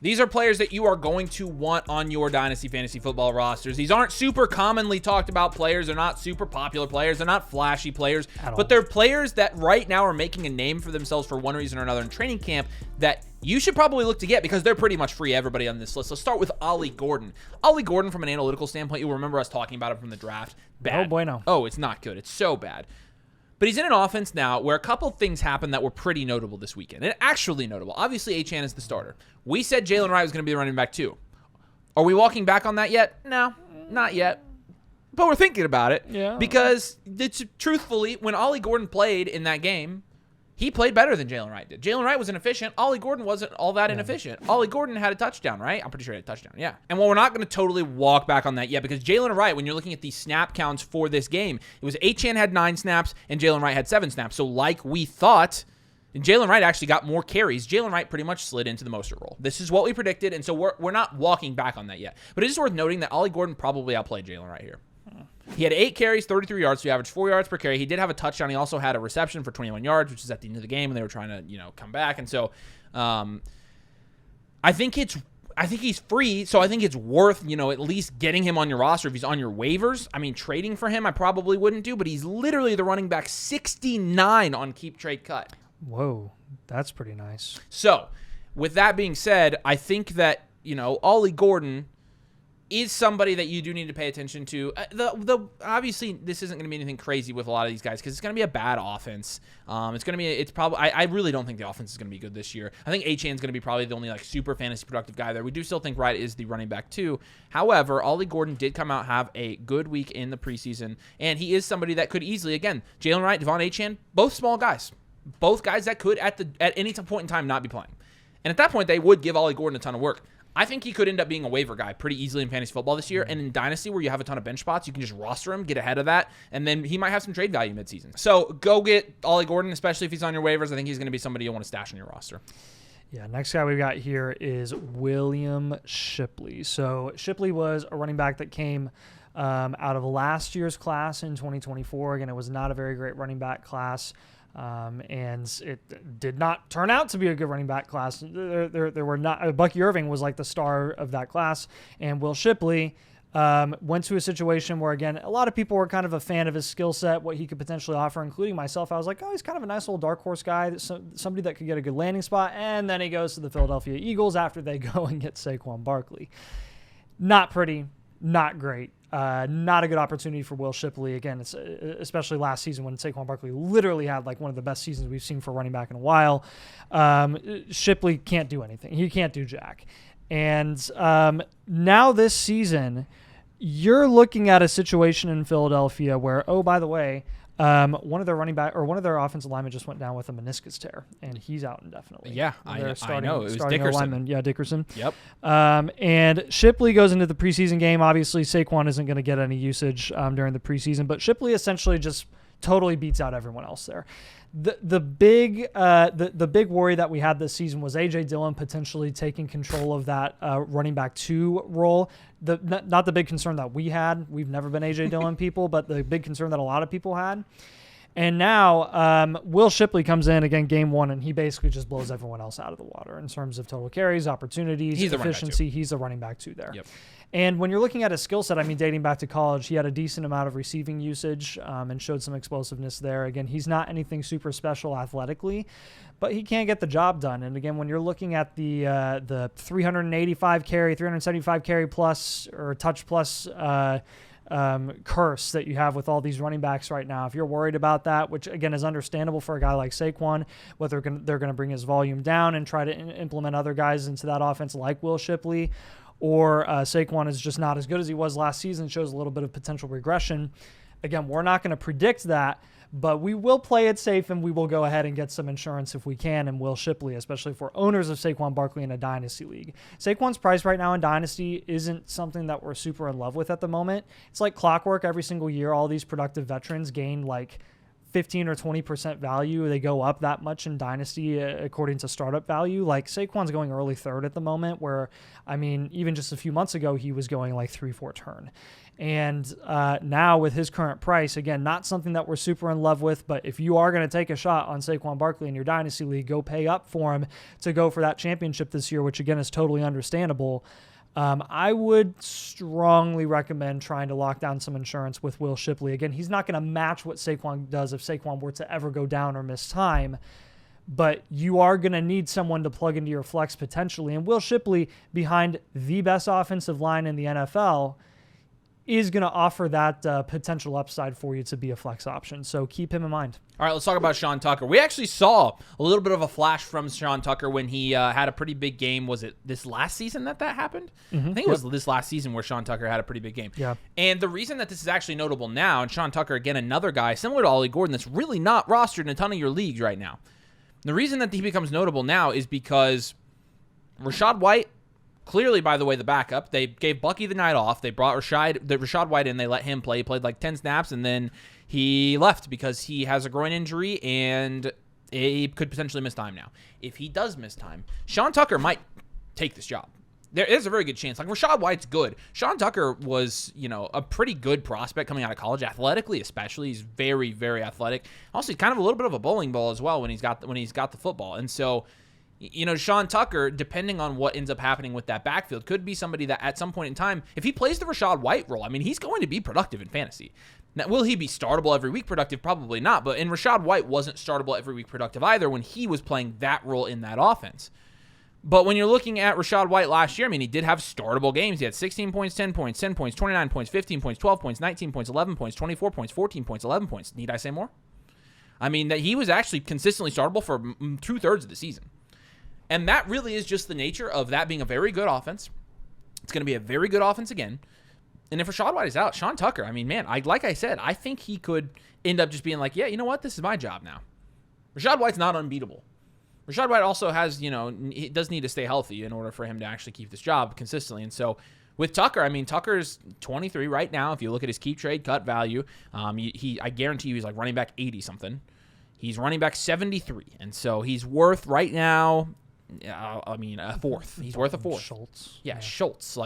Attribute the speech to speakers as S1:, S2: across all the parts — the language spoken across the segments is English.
S1: These are players that you are going to want on your Dynasty Fantasy Football rosters. These aren't super commonly talked about players. They're not super popular players. They're not flashy players. But they're players that right now are making a name for themselves for one reason or another in training camp that you should probably look to get because they're pretty much free, everybody on this list. Let's start with Ollie Gordon. Ollie Gordon, from an analytical standpoint, you'll remember us talking about him from the draft. Bad.
S2: Oh, bueno.
S1: Oh, it's not good. It's so bad. But he's in an offense now where a couple things happened that were pretty notable this weekend. And actually notable. Obviously, Achane is the starter. We said Jalen Wright was going to be the running back too. Are we walking back on that yet? No, not yet. But we're thinking about it.
S2: Yeah.
S1: Because truthfully, when Ollie Gordon played in that game, he played better than Jalen Wright did. Jalen Wright was inefficient. Ollie Gordon wasn't all that inefficient. Ollie Gordon had a touchdown, right? I'm pretty sure he had a touchdown, yeah. And while we're not going to totally walk back on that yet, because Jalen Wright, when you're looking at the snap counts for this game, it was Achane had 9 snaps and Jalen Wright had 7 snaps. So like we thought, and Jalen Wright actually got more carries. Jalen Wright pretty much slid into the Mostert role. This is what we predicted, and so we're not walking back on that yet. But it is worth noting that Ollie Gordon probably outplayed Jalen Wright here. He had 8 carries, 33 yards, so he averaged 4 yards per carry. He did have a touchdown. He also had a reception for 21 yards, which is at the end of the game, and they were trying to, come back. And so, I think he's free, so I think it's worth, at least getting him on your roster if he's on your waivers. I mean, trading for him I probably wouldn't do, but he's literally the running back 69 on Keep Trade Cut.
S2: Whoa, that's pretty nice.
S1: So, with that being said, I think that, Ollie Gordon is somebody that you do need to pay attention to. Obviously, this isn't going to be anything crazy with a lot of these guys because it's going to be a bad offense. I really don't think the offense is going to be good this year. I think Achane's going to be probably the only super fantasy productive guy there. We do still think Wright is the running back too. However, Ollie Gordon did come out have a good week in the preseason, and he is somebody that could easily, again, Jalen Wright, Devon Achane, both small guys. Both guys that could at any point in time not be playing. And at that point, they would give Ollie Gordon a ton of work. I think he could end up being a waiver guy pretty easily in fantasy football this year. And in Dynasty, where you have a ton of bench spots, you can just roster him, get ahead of that, and then he might have some trade value midseason. So go get Ollie Gordon, especially if he's on your waivers. I think he's going to be somebody you'll want to stash on your roster.
S2: Yeah, next guy we've got here is William Shipley. So Shipley was a running back that came out of last year's class in 2024. Again, it was not a very great running back class. And it did not turn out to be a good running back class. There were not. Bucky Irving was like the star of that class, and Will Shipley went to a situation where, again, a lot of people were kind of a fan of his skill set, what he could potentially offer, including myself. I was like, oh, he's kind of a nice little dark horse guy, somebody that could get a good landing spot, and then he goes to the Philadelphia Eagles after they go and get Saquon Barkley. Not pretty, not great. Not a good opportunity for Will Shipley. Again, it's especially last season when Saquon Barkley literally had one of the best seasons we've seen for running back in a while. Shipley can't do anything. He can't do jack. And now this season, you're looking at a situation in Philadelphia where, oh, by the way, one of their running back or one of their offensive linemen just went down with a meniscus tear, and he's out indefinitely.
S1: Yeah, I know. It was Dickerson.
S2: Lineman. Yeah, Dickerson.
S1: Yep.
S2: And Shipley goes into the preseason game. Obviously, Saquon isn't going to get any usage during the preseason, but Shipley essentially just totally beats out everyone else there. The big worry that we had this season was A.J. Dillon potentially taking control of that running back 2 role. Not the big concern that we had. We've never been A.J. Dillon people, but the big concern that a lot of people had. And now Will Shipley comes in again game 1, and he basically just blows everyone else out of the water in terms of total carries, opportunities, efficiency. He's a running back 2 there.
S1: Yep.
S2: And when you're looking at his skill set, dating back to college, he had a decent amount of receiving usage and showed some explosiveness there. Again, he's not anything super special athletically, but he can get the job done. And again, when you're looking at the 385 carry, 375 carry plus or touch plus curse that you have with all these running backs right now, if you're worried about that, which again is understandable for a guy like Saquon, whether they're going to bring his volume down and try to implement other guys into that offense like Will Shipley, or Saquon is just not as good as he was last season, shows a little bit of potential regression. Again, we're not going to predict that, but we will play it safe, and we will go ahead and get some insurance if we can, and Will Shipley, especially for owners of Saquon Barkley in a Dynasty league. Saquon's price right now in Dynasty isn't something that we're super in love with at the moment. It's like clockwork every single year. All these productive veterans gain 15 or 20% value. They go up that much in Dynasty according to startup value. Like Saquon's going early third at the moment, where, I mean, even just a few months ago, he was going like 3-4 turn. And now with his current price, again, not something that we're super in love with, but if you are going to take a shot on Saquon Barkley in your Dynasty League, go pay up for him to go for that championship this year, which again is totally understandable. I would strongly recommend trying to lock down some insurance with Will Shipley. Again, he's not going to match what Saquon does if Saquon were to ever go down or miss time, but you are going to need someone to plug into your flex potentially. And Will Shipley, behind the best offensive line in the NFL, is going to offer that potential upside for you to be a flex option. So keep him in mind.
S1: All right, let's talk about Sean Tucker. We actually saw a little bit of a flash from Sean Tucker when he had a pretty big game. Was it this last season that happened? Mm-hmm. I think it was this last season where Sean Tucker had a pretty big game.
S2: Yeah.
S1: And the reason that this is actually notable now, and Sean Tucker, again, another guy similar to Ollie Gordon that's really not rostered in a ton of your leagues right now. The reason that he becomes notable now is because Rachaad White, clearly, by the way, the backup. They gave Bucky the night off. They brought Rachaad White in. They let him play. He played like 10 snaps, and then he left because he has a groin injury, and he could potentially miss time now. If he does miss time, Sean Tucker might take this job. There is a very good chance. Like, Rachaad White's good. Sean Tucker was, a pretty good prospect coming out of college, athletically especially. He's very, very athletic. Also, he's kind of a little bit of a bowling ball as well when he's got the football. And so, Sean Tucker, depending on what ends up happening with that backfield, could be somebody that at some point in time, if he plays the Rachaad White role, I mean, he's going to be productive in fantasy. Now, will he be startable every week productive? Probably not. But Rachaad White wasn't startable every week productive either when he was playing that role in that offense. But when you're looking at Rachaad White last year, I mean, he did have startable games. He had 16 points, 10 points, 10 points, 29 points, 15 points, 12 points, 19 points, 11 points, 24 points, 14 points, 11 points. Need I say more? I mean, that he was actually consistently startable for 2/3 of the season. And that really is just the nature of that being a very good offense. It's going to be a very good offense again. And if Rachaad White is out, Sean Tucker, I mean, man, like I said, I think he could end up just being like, yeah, you know what? This is my job now. Rachaad White's not unbeatable. Rachaad White also has, he does need to stay healthy in order for him to actually keep this job consistently. And so with Tucker, I mean, Tucker's 23 right now. If you look at his keep trade cut value, I guarantee you he's like running back 80-something. He's running back 73. And so he's worth right now, a fourth. He's worth a fourth.
S2: Schultz.
S1: Yeah, Schultz.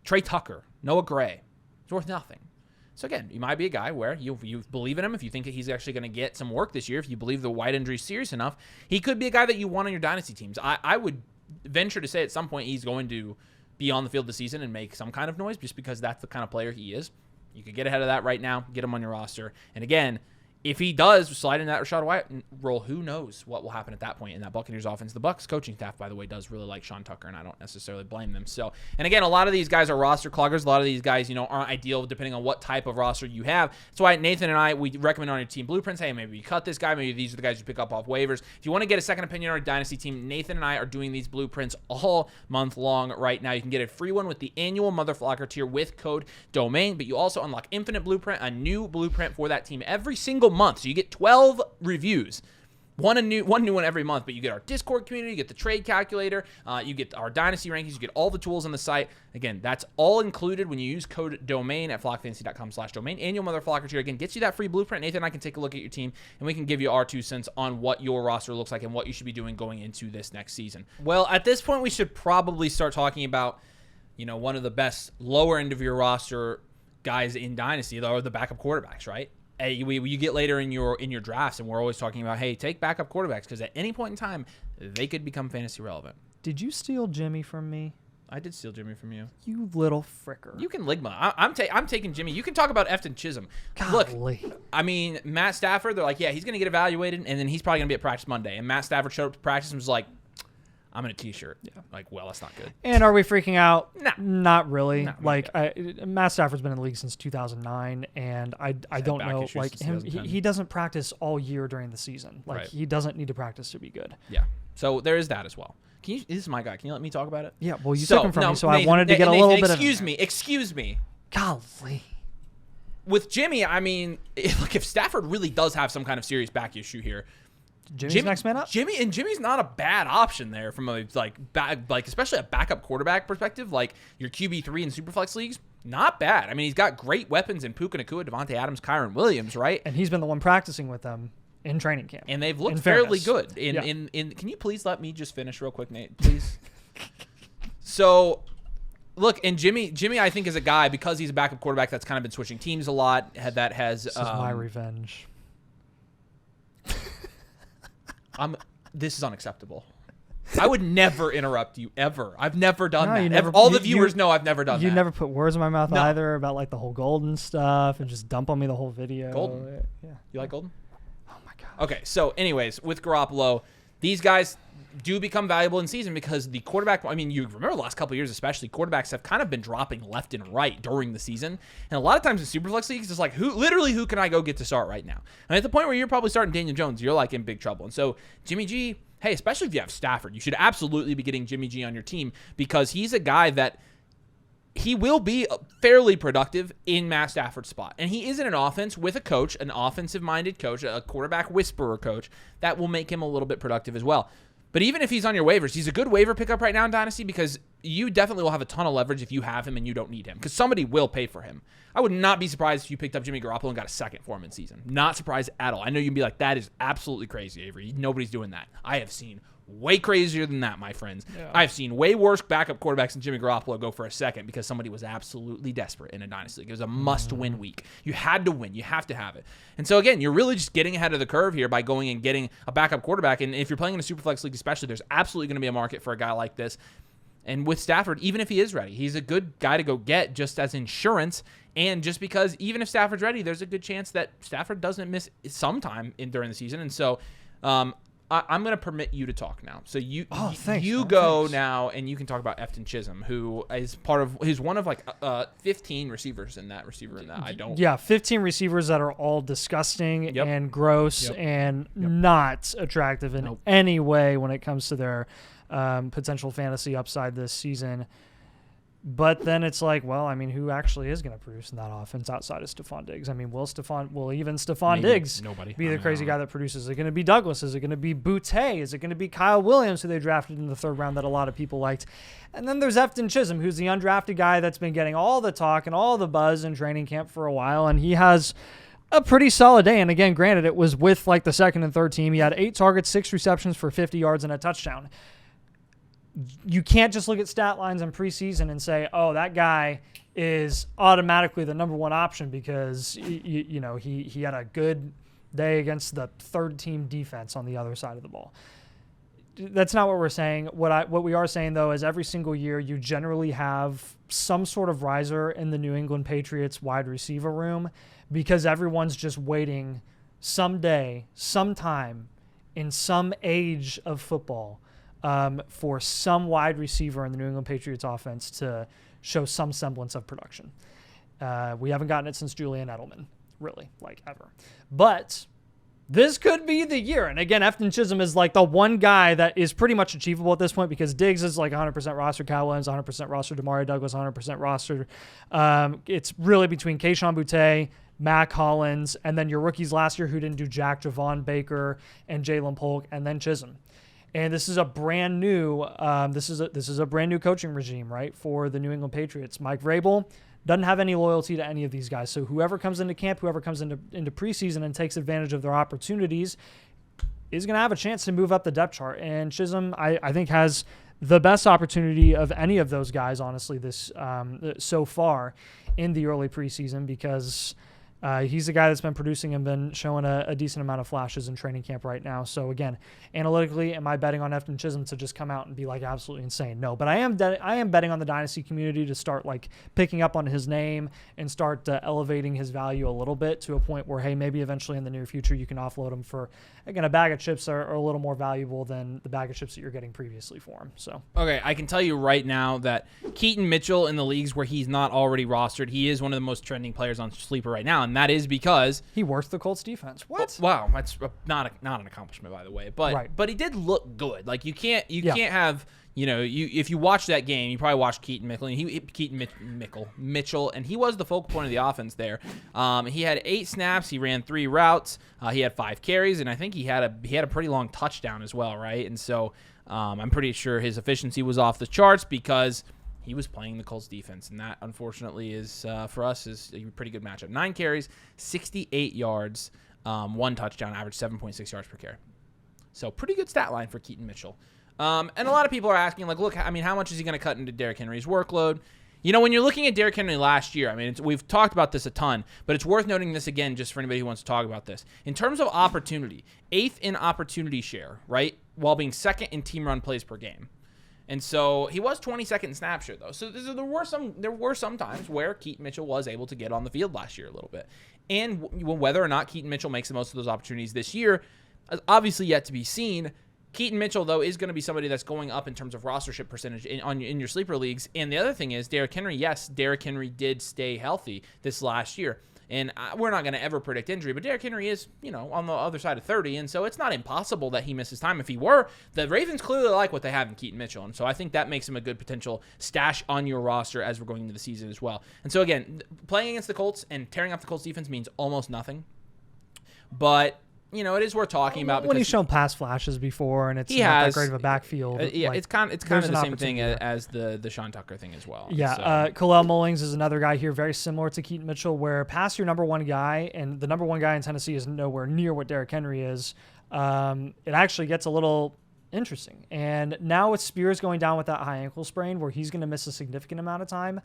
S1: Trey Tucker, Noah Gray. He's worth nothing. So again, you might be a guy where you believe in him. If you think that he's actually going to get some work this year, if you believe the White injury is serious enough, he could be a guy that you want on your dynasty teams. I would venture to say at some point he's going to be on the field this season and make some kind of noise just because that's the kind of player he is. You could get ahead of that right now, get him on your roster. And again, if he does slide in that Rachaad White role, who knows what will happen at that point in that Buccaneers offense. The Bucs coaching staff, by the way, does really like Sean Tucker, and I don't necessarily blame them. So, and again, a lot of these guys are roster cloggers. A lot of these guys, aren't ideal depending on what type of roster you have. That's why Nathan and I, we recommend on your team blueprints, hey, maybe you cut this guy. Maybe these are the guys you pick up off waivers. If you want to get a second opinion on our dynasty team, Nathan and I are doing these blueprints all month long right now. You can get a free one with the annual Motherflocker tier with code DOMAIN, but you also unlock Infinite Blueprint, a new blueprint for that team every single month. So you get 12 reviews, one new one every month, but you get our Discord community, you get the trade calculator, you get our dynasty rankings, you get all the tools on the site. Again, that's all included when you use code DOMAIN at flockfantasy.com/domain. Annual Motherflocker tier, again, gets you that free blueprint. Nathan and I can take a look at your team, and we can give you our 2 cents on what your roster looks like and what you should be doing going into this next season. Well, at this point, we should probably start talking about, one of the best lower end of your roster guys in Dynasty, or the backup quarterbacks, right? You get later in your drafts, and we're always talking about, hey, take backup quarterbacks because at any point in time, they could become fantasy relevant.
S2: Did you steal Jimmy from me?
S1: I did steal Jimmy from you.
S2: You little fricker.
S1: You can Ligma. I'm taking Jimmy. You can talk about Efton Chism.
S2: Golly.
S1: Look, I mean, Matt Stafford, they're like, yeah, he's going to get evaluated, and then he's probably going to be at practice Monday. And Matt Stafford showed up to practice and was like, I'm in a T-shirt. Yeah. Like, well, that's not good.
S2: And are we freaking out?
S1: No.
S2: Not really.
S1: Not
S2: really Matt Stafford's been in the league since 2009, and I don't know. Like, he doesn't practice all year during the season. Like,
S1: right.
S2: He doesn't need to practice to be good.
S1: Yeah. So there is that as well. This is my guy. Can you let me talk about it?
S2: Yeah, well, you took him from me, so
S1: Nathan,
S2: I wanted to get a little bit of...
S1: Excuse me.
S2: Golly.
S1: With Jimmy, I mean, look, if Stafford really does have some kind of serious back issue here,
S2: Jimmy's next man up?
S1: Jimmy's not a bad option there from a especially a backup quarterback perspective, like your QB3 in Superflex leagues. not bad. I mean, he's got great weapons in Puka Nacua, Devontae Adams, Kyron Williams, right?
S2: And he's been the one practicing with them in training camp.
S1: And they've looked fairly good. Can you please let me just finish real quick, Nate? Please. So, look, and Jimmy, I think, is a guy, because he's a backup quarterback that's kind of been switching teams a lot. This is
S2: my revenge.
S1: This is unacceptable. I would never interrupt you, ever. I've never done that.
S2: Never,
S1: all the viewers know I've never done that.
S2: You never put words in my mouth either about like the whole Golden stuff and just dump on me the whole video.
S1: Golden?
S2: Yeah.
S1: You like Golden?
S2: Oh, my God.
S1: Okay, so anyways, with Garoppolo, these guys do become valuable in season because the quarterback, I mean, you remember the last couple of years especially, quarterbacks have kind of been dropping left and right during the season. And a lot of times in Superflex leagues, it's like, who can I go get to start right now? And at the point where you're probably starting Daniel Jones, you're like in big trouble. And so Jimmy G, hey, especially if you have Stafford, you should absolutely be getting Jimmy G on your team because he's a guy that he will be fairly productive in Matt Stafford's spot. And he is in an offense with a coach, an offensive-minded coach, a quarterback whisperer coach, that will make him a little bit productive as well. But even if he's on your waivers, he's a good waiver pickup right now in Dynasty because you definitely will have a ton of leverage if you have him and you don't need him because somebody will pay for him. I would not be surprised if you picked up Jimmy Garoppolo and got a second for him in season. Not surprised at all. I know you'd be like, that is absolutely crazy, Avery. Nobody's doing that. I have seen way crazier than that, my friends. Yeah. I've seen way worse backup quarterbacks than Jimmy Garoppolo go for a second because somebody was absolutely desperate in a Dynasty League. It was a must-win week. You had to win. You have to have it. And so, again, you're really just getting ahead of the curve here by going and getting a backup quarterback. And if you're playing in a Superflex League especially, there's absolutely going to be a market for a guy like this. And with Stafford, even if he is ready, he's a good guy to go get just as insurance. And just because even if Stafford's ready, there's a good chance that Stafford doesn't miss some time during the season. And so I'm going to permit you to talk now. So you go now, and you can talk about Efton Chism, who is he's one of like 15 receivers in that. I don't.
S2: Yeah, 15 receivers that are all disgusting and gross and not attractive in any way when it comes to their potential fantasy upside this season. But then it's like, well, I mean, who actually is going to produce in that offense outside of Stephon Diggs? I mean, will even Stephon Diggs be the crazy guy that produces? Is it going to be Douglas? Is it going to be Boutte? Is it going to be Kyle Williams, who they drafted in the third round that a lot of people liked? And then there's Efton Chism, who's the undrafted guy that's been getting all the talk and all the buzz in training camp for a while, and he has a pretty solid day. And again, granted, it was with like the second and third team. He had 8 targets, 6 receptions for 50 yards and a touchdown. You can't just look at stat lines in preseason and say, oh, that guy is automatically the number one option because he had a good day against the third team defense on the other side of the ball. That's not what we're saying. What we are saying, though, is every single year you generally have some sort of riser in the New England Patriots wide receiver room because everyone's just waiting someday, sometime, in some age of football for some wide receiver in the New England Patriots offense to show some semblance of production. We haven't gotten it since Julian Edelman, really, like ever. But this could be the year. And again, Efton Chism is like the one guy that is pretty much achievable at this point because Diggs is like 100% roster, Kyle Williams 100% roster, Damari Douglas 100% roster. It's really between Keyshawn Boutte, Mac Hollins, and then your rookies last year who didn't do jack, Javon Baker, and Jalen Polk, and then Chism. And this is a brand new this is a brand new coaching regime, right, for the New England Patriots. Mike Vrabel doesn't have any loyalty to any of these guys. So whoever comes into camp, whoever comes into preseason and takes advantage of their opportunities is going to have a chance to move up the depth chart. And Chism, I think, has the best opportunity of any of those guys, honestly, this so far in the early preseason because he's the guy that's been producing and been showing a decent amount of flashes in training camp right now. So again, analytically, am I betting on Efton Chism to just come out and be like absolutely insane? No, but I am betting on the Dynasty community to start like picking up on his name and start elevating his value a little bit to a point where, hey, maybe eventually in the near future you can offload him for, again, a bag of chips are a little more valuable than the bag of chips that you're getting previously for him. So
S1: okay, I can tell you right now that Keaton Mitchell in the leagues where he's not already rostered, he is one of the most trending players on Sleeper right now, and that is because
S2: he worked the Colts defense. What?
S1: Wow, that's not an accomplishment, by the way. But
S2: right.
S1: But he did look good. Like you can't have, if you watch that game, you probably watched Keaton Mitchell, and he was the focal point of the offense there. He had 8 snaps, he ran 3 routes, he had 5 carries, and I think he had a pretty long touchdown as well, right? And so I'm pretty sure his efficiency was off the charts because he was playing the Colts defense, and that unfortunately is for us is a pretty good matchup. 9 carries, 68 yards, 1 touchdown, average 7.6 yards per carry. So pretty good stat line for Keaton Mitchell. And a lot of people are asking, like, look, I mean, how much is he going to cut into Derrick Henry's workload? You know, when you're looking at Derrick Henry last year, I mean, we've talked about this a ton, but it's worth noting this again just for anybody who wants to talk about this. In terms of opportunity, 8th in opportunity share, right, while being 2nd in team run plays per game. And so he was 22nd in snap share, though. So there were some times where Keaton Mitchell was able to get on the field last year a little bit. And whether or not Keaton Mitchell makes the most of those opportunities this year, obviously yet to be seen. Keaton Mitchell, though, is going to be somebody that's going up in terms of rostership percentage in your sleeper leagues. And the other thing is Derrick Henry. Yes, Derrick Henry did stay healthy this last year. And we're not going to ever predict injury, but Derrick Henry is, you know, on the other side of 30, and so it's not impossible that he misses time. If he were, the Ravens clearly like what they have in Keaton Mitchell, and so I think that makes him a good potential stash on your roster as we're going into the season as well. And so, again, playing against the Colts and tearing up the Colts defense means almost nothing, but you know, it is worth talking about because
S2: when he's shown pass flashes before, and it's not that great of a backfield.
S1: Yeah, like, it's kind of the same thing as the Sean Tucker thing as well.
S2: Yeah, so. Khalil Mullings is another guy here, very similar to Keaton Mitchell, where past your number one guy, and the number one guy in Tennessee is nowhere near what Derrick Henry is. It actually gets a little interesting. And now with Spears going down with that high ankle sprain, where he's going to miss a significant amount of time.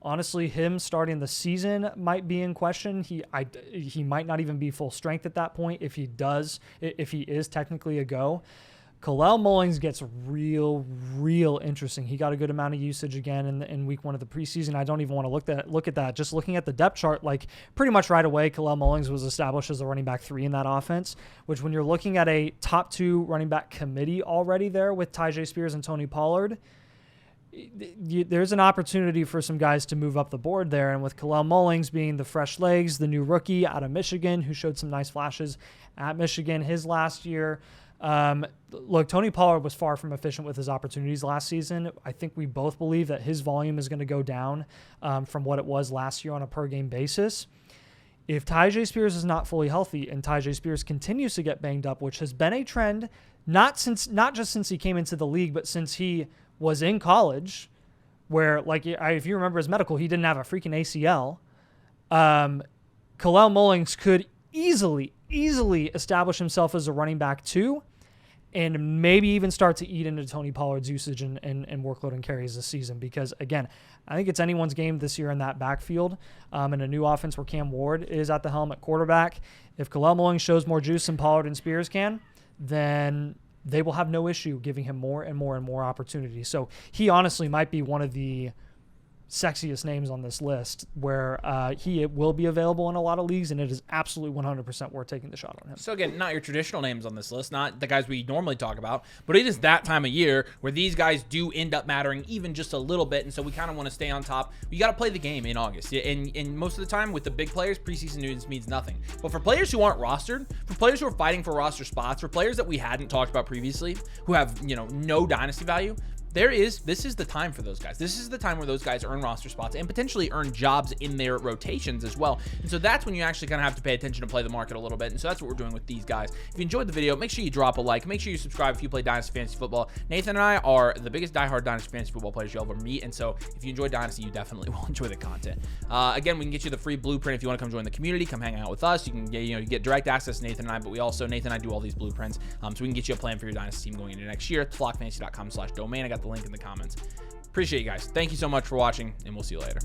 S2: Honestly, him starting the season might be in question. He might not even be full strength at that point if he is technically a go. Khalil Mullings gets real interesting. He got a good amount of usage again in week 1 of the preseason. I don't even want to look at that. Just looking at the depth chart, like pretty much right away, Khalil Mullings was established as a running back 3 in that offense, which when you're looking at a top 2 running back committee already there with Tyjae Spears and Tony Pollard, there's an opportunity for some guys to move up the board there. And with Khalil Mullings being the fresh legs, the new rookie out of Michigan who showed some nice flashes at Michigan his last year. Look, Tony Pollard was far from efficient with his opportunities last season. I think we both believe that his volume is going to go down from what it was last year on a per game basis. If Tyjae Spears is not fully healthy and Tyjae Spears continues to get banged up, which has been a trend, not just since he came into the league, but since he was in college, where, like, if you remember his medical, he didn't have a freaking ACL. Khalil Mullings could easily establish himself as a running back 2 and maybe even start to eat into Tony Pollard's usage and workload and carries this season. Because, again, I think it's anyone's game this year in that backfield in a new offense where Cam Ward is at the helm at quarterback. If Khalil Mullings shows more juice than Pollard and Spears can, then they will have no issue giving him more and more opportunities. So he honestly might be one of the sexiest names on this list, where he will be available in a lot of leagues, and it is absolutely 100% worth taking the shot on him.
S1: So again, not your traditional names on this list, not the guys we normally talk about, but it is that time of year where these guys do end up mattering even just a little bit, and so we kind of want to stay on top. You got to play the game in August, and most of the time with the big players, preseason news means nothing. But for players who aren't rostered, for players who are fighting for roster spots, for players that we hadn't talked about previously, who have no dynasty value, this is the time for those guys. This is the time where those guys earn roster spots and potentially earn jobs in their rotations as well. And so that's when you actually kind of have to pay attention to play the market a little bit. And so that's what we're doing with these guys. If you enjoyed the video, make sure you drop a like. Make sure you subscribe if you play Dynasty Fantasy Football. Nathan and I are the biggest diehard Dynasty Fantasy Football players you'll ever meet. And so if you enjoy Dynasty, you definitely will enjoy the content. Again, we can get you the free blueprint if you want to come join the community. Come hang out with us. You can get, you get direct access to Nathan and I, but Nathan and I do all these blueprints. So we can get you a plan for your Dynasty team going into next year. flockfantasy.com/domain. I got the link in the comments. Appreciate you guys. Thank you so much for watching, and we'll see you later.